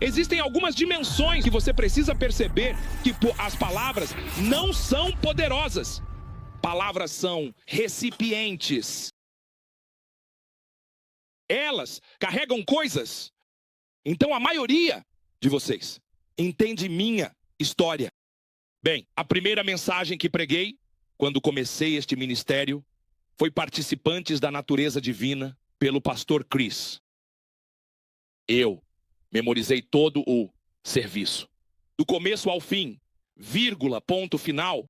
Existem algumas dimensões que você precisa perceber que as palavras não são poderosas. Palavras são recipientes. Elas carregam coisas. Então a maioria de vocês entende minha história. Bem, a primeira mensagem que preguei quando comecei este ministério foi Participantes da Natureza Divina, pelo pastor Chris. Eu memorizei todo o serviço, do começo ao fim, vírgula, ponto final.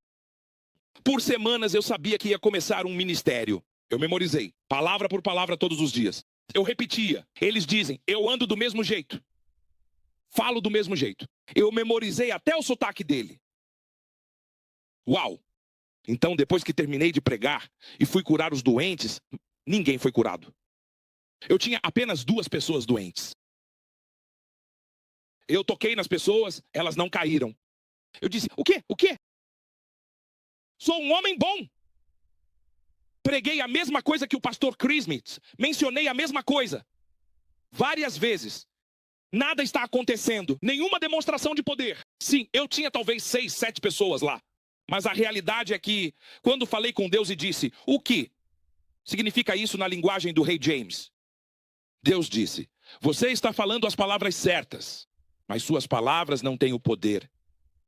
Por semanas eu sabia que ia começar um ministério. Eu memorizei, palavra por palavra todos os dias. Eu repetia, eles dizem, eu ando do mesmo jeito. Falo do mesmo jeito. Eu memorizei até o sotaque dele. Uau! Então, depois que terminei de pregar e fui curar os doentes, ninguém foi curado. Eu tinha apenas 2 pessoas doentes. Eu toquei nas pessoas, elas não caíram. Eu disse, o quê? O quê? Sou um homem bom. Preguei a mesma coisa que o pastor Chris Mitz. Mencionei a mesma coisa. Várias vezes. Nada está acontecendo. Nenhuma demonstração de poder. Sim, eu tinha talvez 6, 7 pessoas lá. Mas a realidade é que, quando falei com Deus e disse, o que significa isso na linguagem do rei James? Deus disse, você está falando as palavras certas, mas suas palavras não têm o poder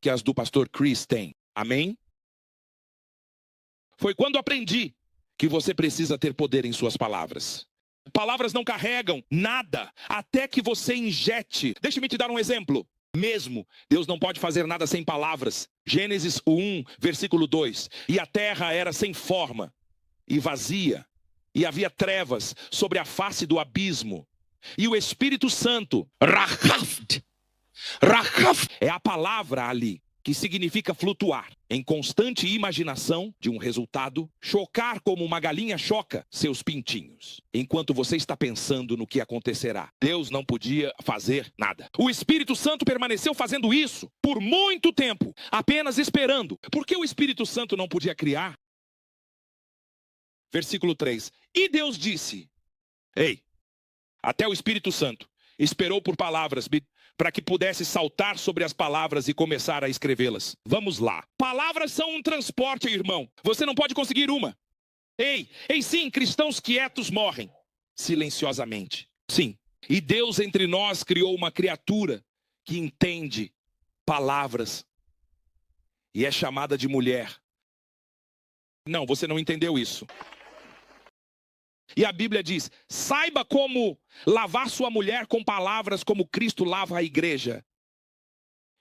que as do pastor Chris têm. Amém? Foi quando aprendi que você precisa ter poder em suas palavras. Palavras não carregam nada até que você injete. Deixa-me te dar um exemplo. Mesmo, Deus não pode fazer nada sem palavras. Gênesis 1, versículo 2. E a terra era sem forma e vazia, e havia trevas sobre a face do abismo. E o Espírito Santo, Rahaft, é a palavra ali, que significa flutuar, em constante imaginação de um resultado, chocar como uma galinha choca seus pintinhos, enquanto você está pensando no que acontecerá. Deus não podia fazer nada. O Espírito Santo permaneceu fazendo isso por muito tempo, apenas esperando. Por que o Espírito Santo não podia criar? Versículo 3. E Deus disse, ei, até o Espírito Santo esperou por palavras, para que pudesse saltar sobre as palavras e começar a escrevê-las. Vamos lá. Palavras são um transporte, irmão. Você não pode conseguir uma. Ei, sim, cristãos quietos morrem. Silenciosamente. Sim. E Deus entre nós criou uma criatura que entende palavras. E é chamada de mulher. Não, você não entendeu isso. E a Bíblia diz, saiba como lavar sua mulher com palavras como Cristo lava a igreja.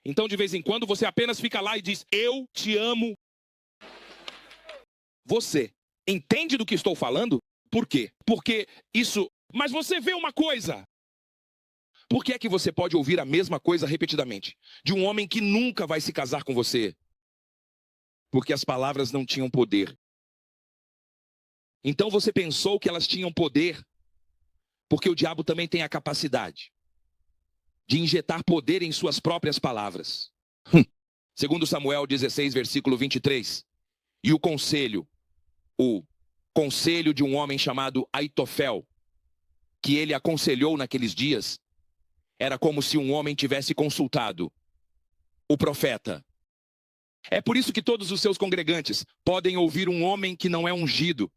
Então de vez em quando você apenas fica lá e diz, eu te amo. Você entende do que estou falando? Por quê? Porque isso... Mas você vê uma coisa. Por que é que você pode ouvir a mesma coisa repetidamente? De um homem que nunca vai se casar com você. Porque as palavras não tinham poder. Então você pensou que elas tinham poder, porque o diabo também tem a capacidade de injetar poder em suas próprias palavras. Segundo Samuel 16, versículo 23. E o conselho de um homem chamado Aitofel, que ele aconselhou naqueles dias, era como se um homem tivesse consultado o profeta. É por isso que todos os seus congregantes podem ouvir um homem que não é ungido.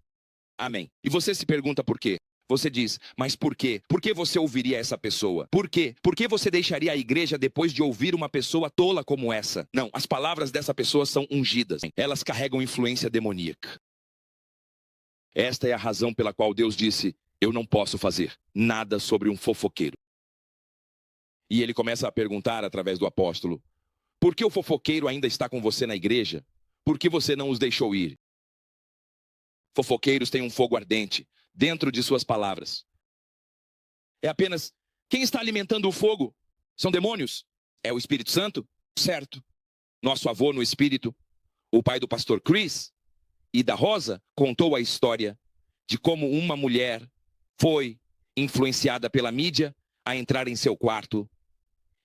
Amém. E você se pergunta por quê? Você diz, mas por quê? Por que você ouviria essa pessoa? Por quê? Por que você deixaria a igreja depois de ouvir uma pessoa tola como essa? Não, as palavras dessa pessoa são ungidas. Elas carregam influência demoníaca. Esta é a razão pela qual Deus disse, eu não posso fazer nada sobre um fofoqueiro. E ele começa a perguntar através do apóstolo, por que o fofoqueiro ainda está com você na igreja? Por que você não os deixou ir? Fofoqueiros têm um fogo ardente dentro de suas palavras. É apenas, quem está alimentando o fogo? São demônios? É o Espírito Santo? Certo. Nosso avô no Espírito, o pai do pastor Chris e da Rosa, contou a história de como uma mulher foi influenciada pela mídia a entrar em seu quarto.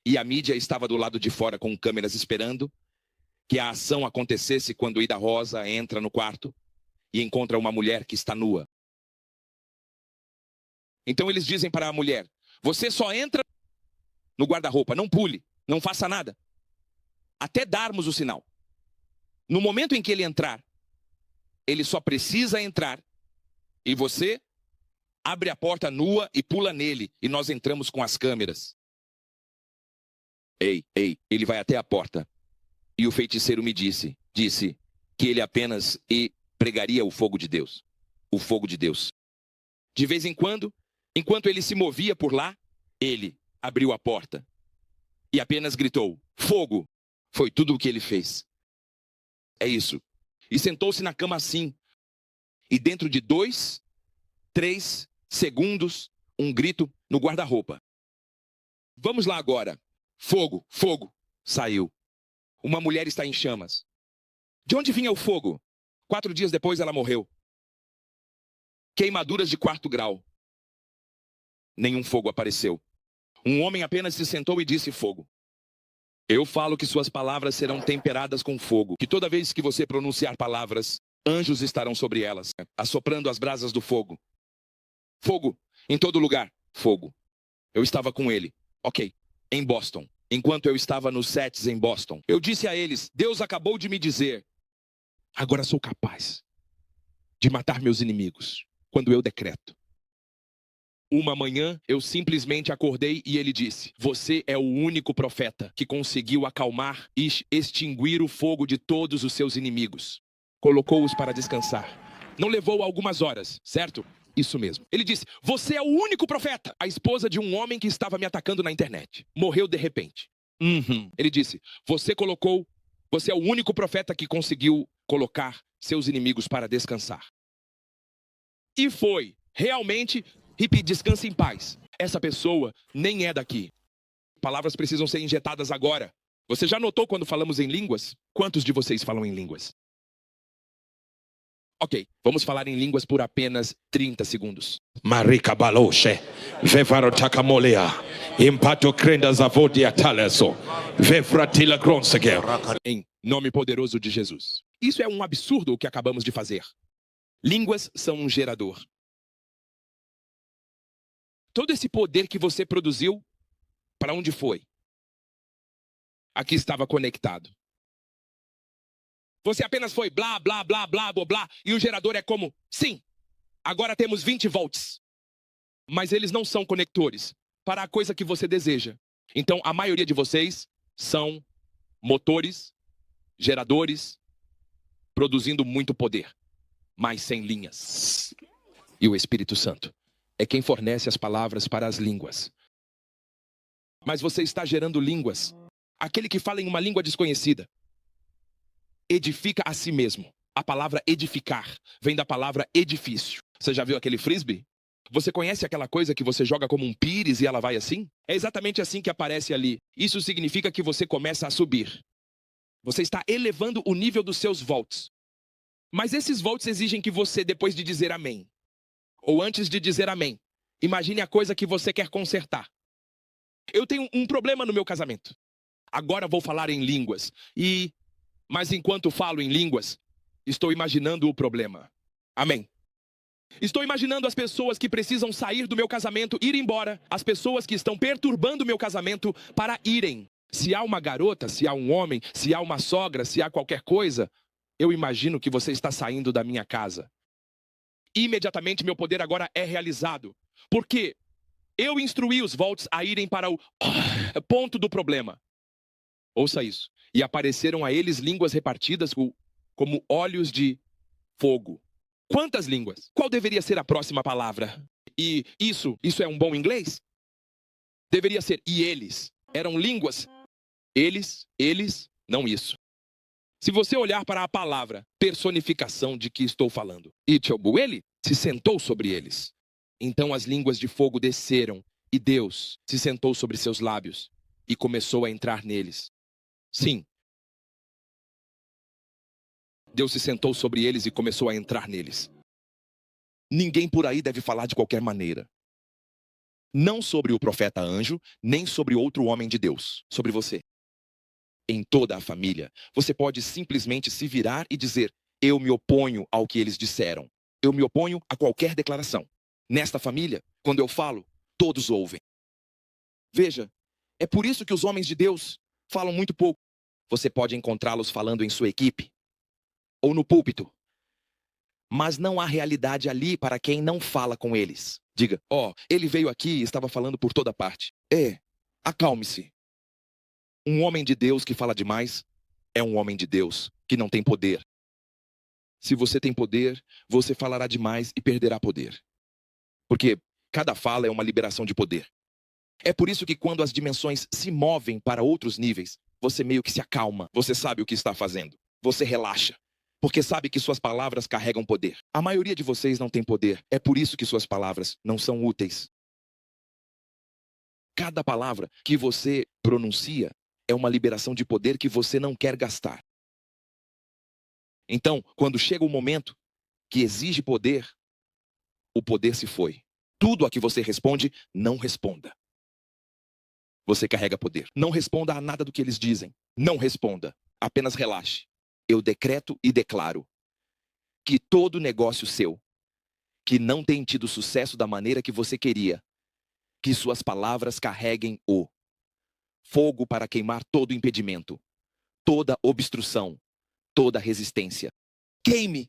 E a mídia estava do lado de fora com câmeras esperando que a ação acontecesse quando Ida Rosa entra no quarto e encontra uma mulher que está nua. Então eles dizem para a mulher, você só entra no guarda-roupa, não pule, não faça nada, até darmos o sinal. No momento em que ele entrar, ele só precisa entrar e você abre a porta nua e pula nele e nós entramos com as câmeras. Ei, ele vai até a porta. E o feiticeiro me disse que ele apenas pregaria o fogo de Deus. O fogo de Deus. De vez em quando, enquanto ele se movia por lá, ele abriu a porta e apenas gritou, fogo. Foi tudo o que ele fez. É isso. E sentou-se na cama assim. E dentro de 2, 3 segundos, um grito no guarda-roupa. Vamos lá agora. Fogo, fogo. Saiu. Uma mulher está em chamas. De onde vinha o fogo? 4 dias depois ela morreu. Queimaduras de 4º grau. Nenhum fogo apareceu. Um homem apenas se sentou e disse fogo. Eu falo que suas palavras serão temperadas com fogo. Que toda vez que você pronunciar palavras, anjos estarão sobre elas, assoprando as brasas do fogo. Fogo, em todo lugar, fogo. Eu estava com ele, ok, em Boston. Enquanto eu estava nos sets em Boston, eu disse a eles, Deus acabou de me dizer, agora sou capaz de matar meus inimigos, quando eu decreto. Uma manhã, eu simplesmente acordei e ele disse, você é o único profeta que conseguiu acalmar e extinguir o fogo de todos os seus inimigos. Colocou-os para descansar. Não levou algumas horas, certo? Isso mesmo. Ele disse, você é o único profeta. A esposa de um homem que estava me atacando na internet. Morreu de repente. Ele disse, você é o único profeta que conseguiu colocar seus inimigos para descansar. E foi, realmente, hippie, descanse em paz. Essa pessoa nem é daqui. Palavras precisam ser injetadas agora. Você já notou quando falamos em línguas? Quantos de vocês falam em línguas? Ok, vamos falar em línguas por apenas 30 segundos. Marika baloshe, vevarotaka molea, impato crenda zavodia taleso, vefratila gronsege. Em nome poderoso de Jesus. Isso é um absurdo o que acabamos de fazer. Línguas são um gerador. Todo esse poder que você produziu, para onde foi? Aqui estava conectado. Você apenas foi blá, blá, blá, blá, blá, blá, e o gerador é como, sim, agora temos 20 volts. Mas eles não são conectores para a coisa que você deseja. Então, a maioria de vocês são motores, geradores, produzindo muito poder, mas sem linhas. E o Espírito Santo é quem fornece as palavras para as línguas. Mas você está gerando línguas. Aquele que fala em uma língua desconhecida edifica a si mesmo. A palavra edificar vem da palavra edifício. Você já viu aquele frisbee? Você conhece aquela coisa que você joga como um pires e ela vai assim? É exatamente assim que aparece ali. Isso significa que você começa a subir. Você está elevando o nível dos seus volts. Mas esses volts exigem que você, depois de dizer amém, ou antes de dizer amém, imagine a coisa que você quer consertar. Eu tenho um problema no meu casamento. Agora vou falar em línguas. Mas enquanto falo em línguas, estou imaginando o problema. Amém. Estou imaginando as pessoas que precisam sair do meu casamento, ir embora. As pessoas que estão perturbando o meu casamento para irem. Se há uma garota, se há um homem, se há uma sogra, se há qualquer coisa, eu imagino que você está saindo da minha casa. Imediatamente meu poder agora é realizado. Porque eu instruí os volts a irem para o ponto do problema. Ouça isso. E apareceram a eles línguas repartidas como olhos de fogo. Quantas línguas? Qual deveria ser a próxima palavra? E isso é um bom inglês? Deveria ser, e eles. Eram línguas. Eles, não isso. Se você olhar para a palavra, personificação de que estou falando. Itchobu, ele se sentou sobre eles. Então as línguas de fogo desceram, e Deus se sentou sobre seus lábios, e começou a entrar neles. Sim. Deus se sentou sobre eles e começou a entrar neles. Ninguém por aí deve falar de qualquer maneira. Não sobre o profeta anjo, nem sobre outro homem de Deus. Sobre você. Em toda a família, você pode simplesmente se virar e dizer, eu me oponho ao que eles disseram. Eu me oponho a qualquer declaração. Nesta família, quando eu falo, todos ouvem. Veja, É por isso que os homens de Deus falam muito pouco. Você pode encontrá-los falando em sua equipe ou no púlpito, mas não há realidade ali para quem não fala com eles. Diga, ele veio aqui e estava falando por toda parte. Acalme-se. Um homem de Deus que fala demais é um homem de Deus que não tem poder. Se você tem poder, você falará demais e perderá poder. Porque cada fala é uma liberação de poder. É por isso que quando as dimensões se movem para outros níveis, você meio que se acalma. Você sabe o que está fazendo. Você relaxa. Porque sabe que suas palavras carregam poder. A maioria de vocês não tem poder. É por isso que suas palavras não são úteis. Cada palavra que você pronuncia é uma liberação de poder que você não quer gastar. Então, quando chega o momento que exige poder, o poder se foi. Tudo a que você responde, não responda. Você carrega poder. Não responda a nada do que eles dizem. Não responda. Apenas relaxe. Eu decreto e declaro que todo negócio seu, que não tem tido sucesso da maneira que você queria, que suas palavras carreguem o fogo para queimar todo impedimento, toda obstrução, toda resistência. Queime